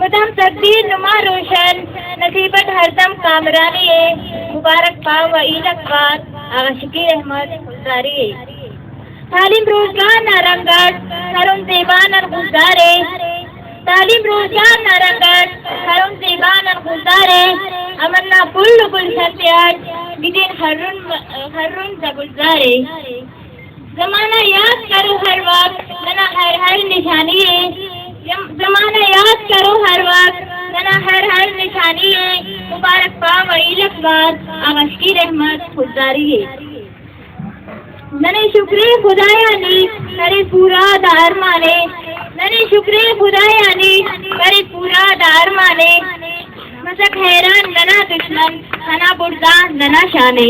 خدم تقدیر نما روشن نصیبت ہر دم کامرانی ہے مبارک پاو و عیدک باد آغا شکیر احمد گلزاری تعلیم روزگار نارنگڑ ہرم زیبان گلزارے تعلیم روزگار نارنگڑ ہرم زیبان گلزارے امنا پل گلشن تیاج گدین ہرن گلزارے زمانہ یاد کرو ہر وقت ننا ہر نشانی ہے زمانہ یاد کرو ہر وقت ننا ہر نشانی ہے مبارک پاو عیدک باد آغا شکیر احمد گلزاری ہے ننے شکری خدایا نی کرے پورا دار مانے ننے شکری خدایا نی کرے پورا دار مانے مسک حیران ننا دشمن ننا بردان ننا شانے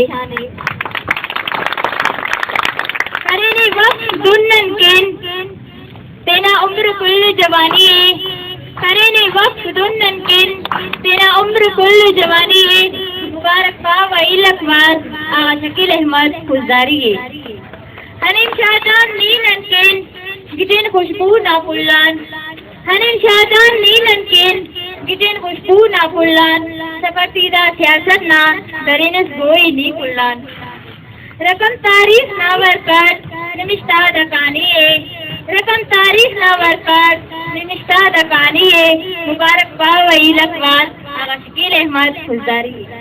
کرے نی وقت دنن کن تینا عمر کل جوانی ہے کرے نی وقت دنن کن تینا عمر کل جوانی ہے مبارک پاو عیدک باد آغا شکیر احمد گلزاری ہے ہنین شادان نیلن کن گدین خوشبو نا پلان ہنین شادان نیلن کن گدین خوشبو نا پلان سپتیدہ سیاست نا درینس گوئی نی پلان رقم تاریخ نا ورکات نمشتہ دکانی ہے رقم تاریخ نا ورکات نمشتہ دکانی ہے مبارک پاو عیدک باد آغا شکیر احمد گلزاری